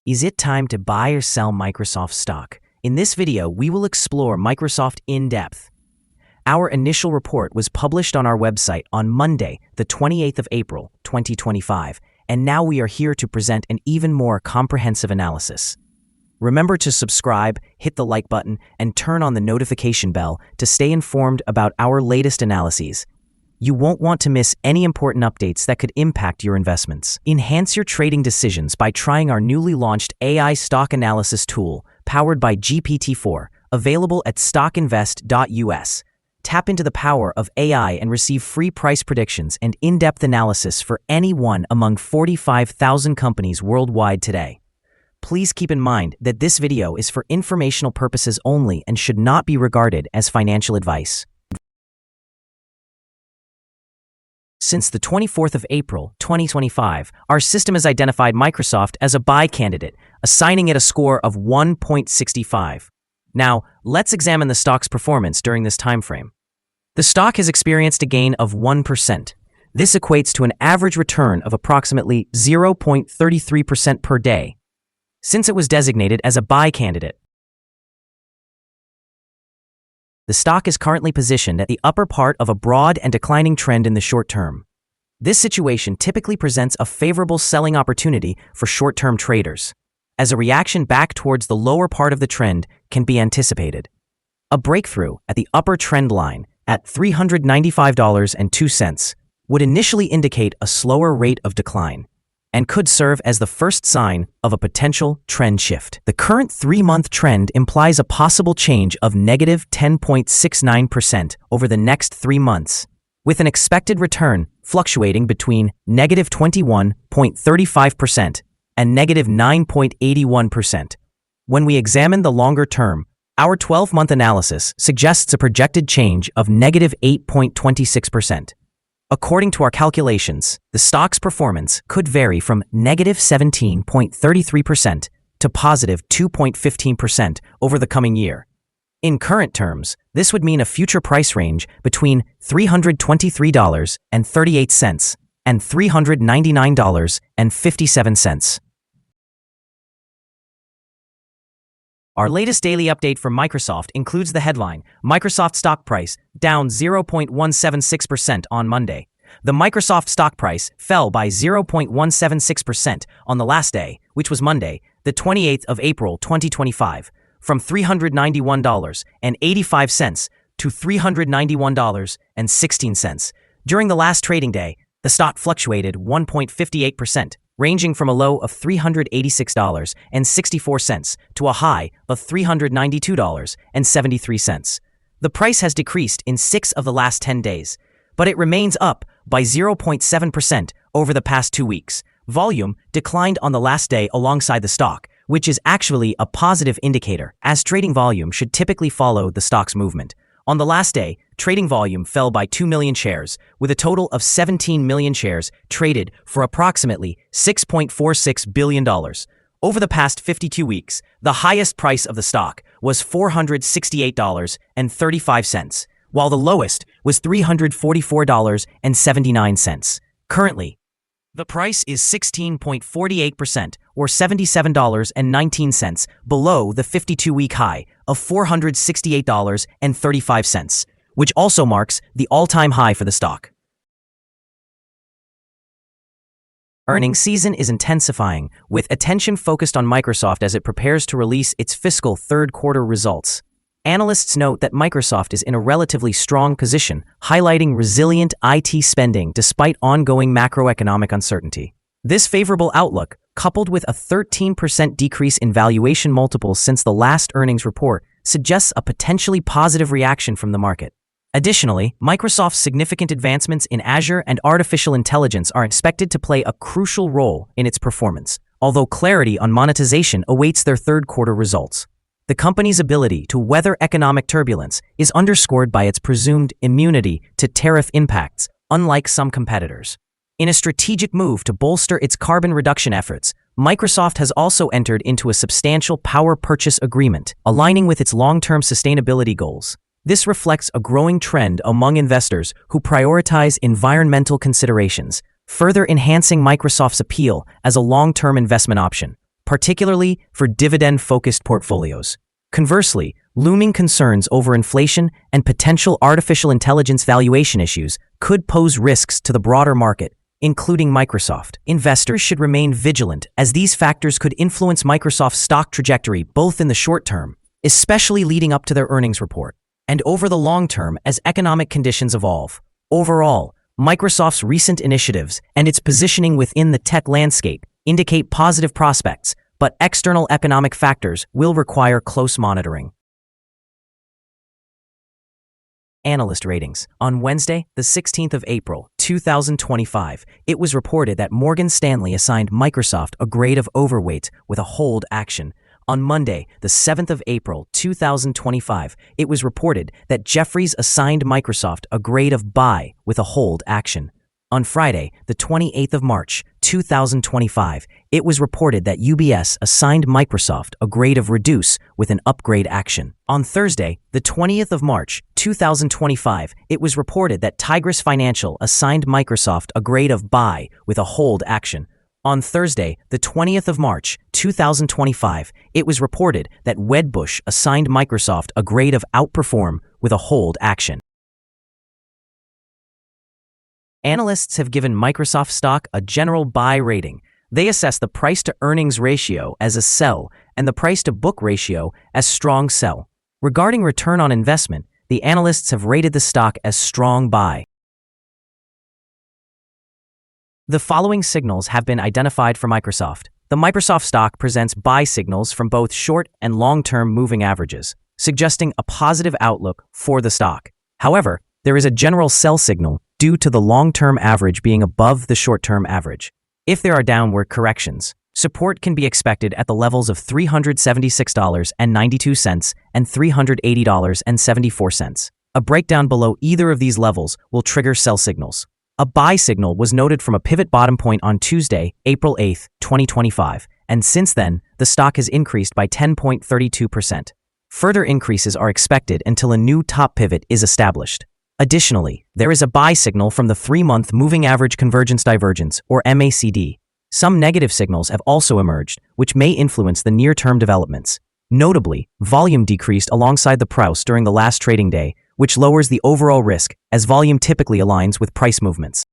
Is it time to buy or sell Microsoft stock? In this video, we will explore Microsoft in depth. Our initial report was published on our website on Monday, the 28th of April, 2025, and now we are here to present an even more comprehensive analysis. Remember to subscribe, hit the like button, and turn on the notification bell to stay informed about our latest analyses. You won't want to miss any important updates that could impact your investments. Enhance your trading decisions by trying our newly launched AI stock analysis tool, powered by GPT-4, available at StockInvest.us. Tap into the power of AI and receive free price predictions and in-depth analysis for any one among 45,000 companies worldwide today. Please keep in mind that this video is for informational purposes only and should not be regarded as financial advice. Since the 24th of April, 2025, our system has identified Microsoft as a buy candidate, assigning it a score of 1.65. Now, let's examine the stock's performance during this time frame. The stock has experienced a gain of 1%. This equates to an average return of approximately 0.33% per day, since it was designated as a buy candidate. The stock is currently positioned at the upper part of a broad and declining trend in the short term. This situation typically presents a favorable selling opportunity for short-term traders, as a reaction back towards the lower part of the trend can be anticipated. A breakthrough at the upper trend line at $395.02 would initially indicate a slower rate of decline and could serve as the first sign of a potential trend shift. The current 3-month trend implies a possible change of negative 10.69% over the next 3 months, with an expected return fluctuating between negative 21.35% and negative 9.81%. When we examine the longer term, our 12-month analysis suggests a projected change of negative 8.26%. According to our calculations, the stock's performance could vary from negative 17.33% to positive 2.15% over the coming year. In current terms, this would mean a future price range between $323.38 and $399.57. Our latest daily update from Microsoft includes the headline, Microsoft stock price down 0.176% on Monday. The Microsoft stock price fell by 0.176% on the last day, which was Monday, the 28th of April 2025, from $391.85 to $391.16. During the last trading day, the stock fluctuated 1.58%, ranging from a low of $386.64 to a high of $392.73. The price has decreased in 6 of the last 10 days, but it remains up by 0.7% over the past 2 weeks. Volume declined on the last day alongside the stock, which is actually a positive indicator, as trading volume should typically follow the stock's movement. On the last day, trading volume fell by 2 million shares, with a total of 17 million shares traded for approximately $6.46 billion. Over the past 52 weeks, the highest price of the stock was $468.35, while the lowest was $344.79. Currently, the price is 16.48% or $77.19 below the 52-week high of $468.35, which also marks the all-time high for the stock. Earnings season is intensifying, with attention focused on Microsoft as it prepares to release its fiscal third-quarter results. Analysts note that Microsoft is in a relatively strong position, highlighting resilient IT spending despite ongoing macroeconomic uncertainty. This favorable outlook, coupled with a 13% decrease in valuation multiples since the last earnings report, suggests a potentially positive reaction from the market. Additionally, Microsoft's significant advancements in Azure and artificial intelligence are expected to play a crucial role in its performance, although clarity on monetization awaits their third-quarter results. The company's ability to weather economic turbulence is underscored by its presumed immunity to tariff impacts, unlike some competitors. In a strategic move to bolster its carbon reduction efforts, Microsoft has also entered into a substantial power purchase agreement, aligning with its long-term sustainability goals. This reflects a growing trend among investors who prioritize environmental considerations, further enhancing Microsoft's appeal as a long-term investment option. particularly for dividend-focused portfolios. Conversely, looming concerns over inflation and potential artificial intelligence valuation issues could pose risks to the broader market, including Microsoft. Investors should remain vigilant as these factors could influence Microsoft's stock trajectory both in the short term, especially leading up to their earnings report, and over the long term as economic conditions evolve. Overall, Microsoft's recent initiatives and its positioning within the tech landscape indicate positive prospects, but external economic factors will require close monitoring. Analyst ratings. On Wednesday, the 16th of April, 2025, it was reported that Morgan Stanley assigned Microsoft a grade of overweight with a hold action. On Monday, the 7th of April, 2025, it was reported that Jefferies assigned Microsoft a grade of buy with a hold action. On Friday, the 28th of March, 2025, it was reported that UBS assigned Microsoft a grade of reduce with an upgrade action. On Thursday, the 20th of March, 2025, it was reported that Tigris Financial assigned Microsoft a grade of buy with a hold action. On Thursday, the 20th of March, 2025, it was reported that Wedbush assigned Microsoft a grade of outperform with a hold action. Analysts have given Microsoft stock a general buy rating. They assess the price-to-earnings ratio as a sell and the price-to-book ratio as strong sell. Regarding return on investment, the analysts have rated the stock as strong buy. The following signals have been identified for Microsoft. The Microsoft stock presents buy signals from both short and long-term moving averages, suggesting a positive outlook for the stock. However, there is a general sell signal due to the long-term average being above the short-term average. If there are downward corrections, support can be expected at the levels of $376.92 and $380.74. A breakdown below either of these levels will trigger sell signals. A buy signal was noted from a pivot bottom point on Tuesday, April 8, 2025, and since then, the stock has increased by 10.32%. Further increases are expected until a new top pivot is established. Additionally, there is a buy signal from the 3-month Moving Average Convergence Divergence, or MACD. Some negative signals have also emerged, which may influence the near-term developments. Notably, volume decreased alongside the price during the last trading day, which lowers the overall risk, as volume typically aligns with price movements.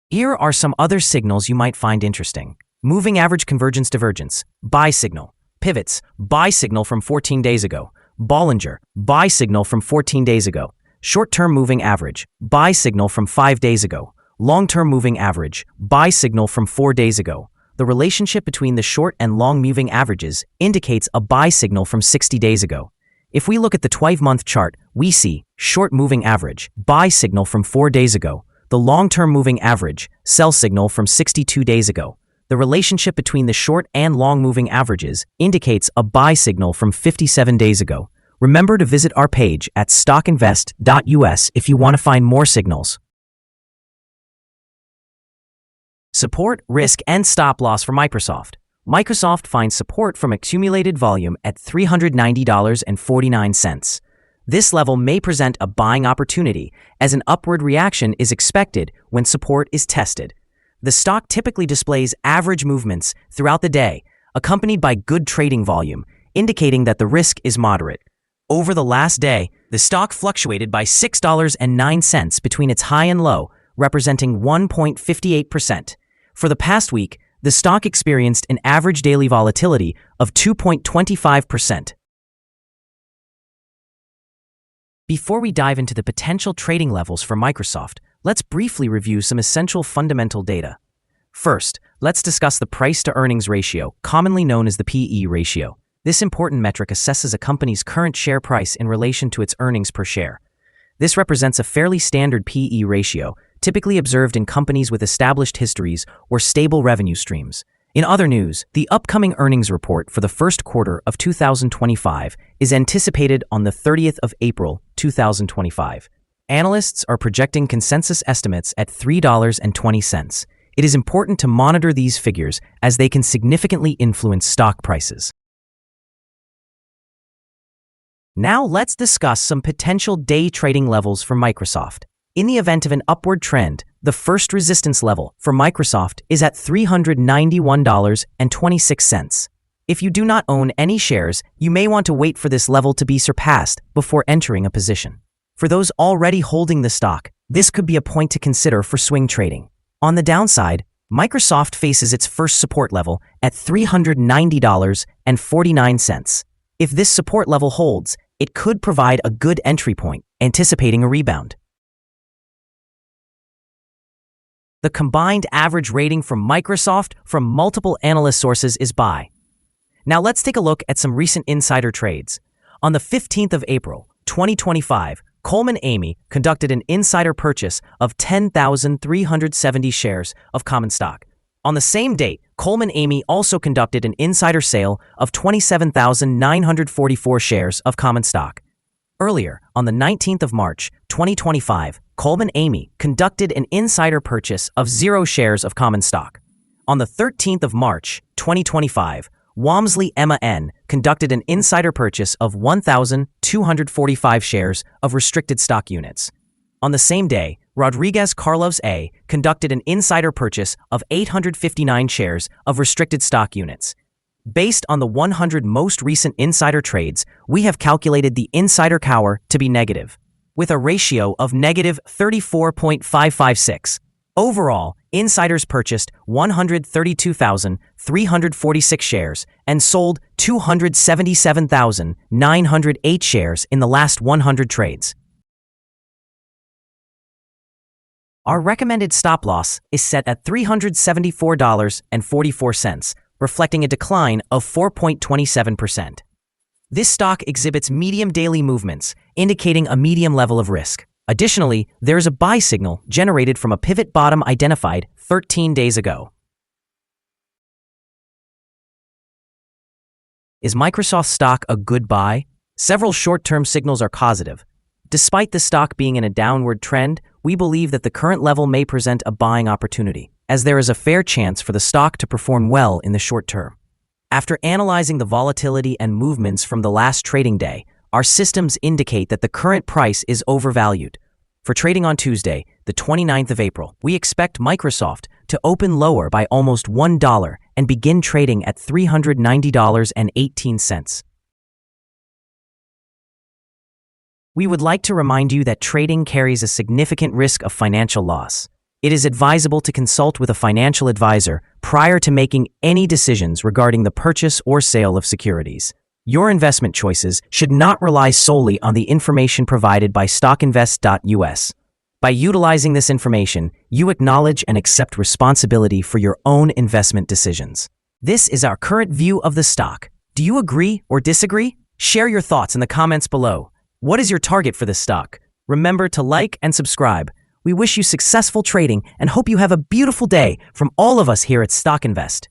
Here are some other signals you might find interesting. Moving Average Convergence Divergence, buy signal. Pivots, buy signal from 14 days ago. Bollinger, buy signal from 14 days ago. Short-term moving average, buy signal from 5 days ago. Long-term moving average, buy signal from 4 days ago. The relationship between the short and long moving averages indicates a buy signal from 60 days ago. If we look at the 12-month chart, we see short moving average, buy signal from 4 days ago. The long-term moving average, sell signal from 62 days ago. The relationship between the short and long moving averages indicates a buy signal from 57 days ago. Remember to visit our page at StockInvest.us if you want to find more signals. Support, risk, and stop loss for Microsoft. Microsoft finds support from accumulated volume at $390.49. This level may present a buying opportunity, as an upward reaction is expected when support is tested. The stock typically displays average movements throughout the day, accompanied by good trading volume, indicating that the risk is moderate. Over the last day, the stock fluctuated by $6.09 between its high and low, representing 1.58%. For the past week, the stock experienced an average daily volatility of 2.25%. Before we dive into the potential trading levels for Microsoft, let's briefly review some essential fundamental data. First, let's discuss the price-to-earnings ratio, commonly known as the PE ratio. This important metric assesses a company's current share price in relation to its earnings per share. This represents a fairly standard PE ratio, typically observed in companies with established histories or stable revenue streams. In other news, the upcoming earnings report for the first quarter of 2025 is anticipated on the 30th of April, 2025. Analysts are projecting consensus estimates at $3.20. It is important to monitor these figures as they can significantly influence stock prices. Now let's discuss some potential day trading levels for Microsoft. In the event of an upward trend, The first resistance level for Microsoft is at $391.26. If you do not own any shares, you may want to wait for this level to be surpassed before entering a position. For those already holding the stock, this could be a point to consider for swing trading. On the downside, Microsoft faces its first support level at $390.49. If this support level holds, it could provide a good entry point, anticipating a rebound. The combined average rating from Microsoft from multiple analyst sources is buy. Now let's take a look at some recent insider trades. On the 15th of April, 2025, Coleman Amy conducted an insider purchase of 10,370 shares of common stock. On the same date, Coleman Amy also conducted an insider sale of 27,944 shares of common stock. Earlier, on the 19th of March, 2025, Coleman Amy conducted an insider purchase of 0 shares of common stock. On the 13th of March, 2025, Walmsley Emma N. conducted an insider purchase of 1,245 shares of restricted stock units. On the same day, Rodriguez Carlos A. conducted an insider purchase of 859 shares of restricted stock units. Based on the 100 most recent insider trades, we have calculated the insider cover to be negative, with a ratio of negative 34.556. Overall, insiders purchased 132,346 shares and sold 277,908 shares in the last 100 trades. Our recommended stop loss is set at $374.44, reflecting a decline of 4.27%. This stock exhibits medium daily movements, indicating a medium level of risk. Additionally, there is a buy signal generated from a pivot bottom identified 13 days ago. Is Microsoft stock a good buy? Several short-term signals are positive. Despite the stock being in a downward trend, we believe that the current level may present a buying opportunity, as there is a fair chance for the stock to perform well in the short term. After analyzing the volatility and movements from the last trading day, our systems indicate that the current price is overvalued. For trading on Tuesday, the 29th of April, we expect Microsoft to open lower by almost $1 and begin trading at $390.18. We would like to remind you that trading carries a significant risk of financial loss. It is advisable to consult with a financial advisor prior to making any decisions regarding the purchase or sale of securities. Your investment choices should not rely solely on the information provided by StockInvest.us. By utilizing this information, you acknowledge and accept responsibility for your own investment decisions. This is our current view of the stock. Do you agree or disagree? Share your thoughts in the comments below. What is your target for this stock? Remember to like and subscribe. We wish you successful trading and hope you have a beautiful day from all of us here at StockInvest.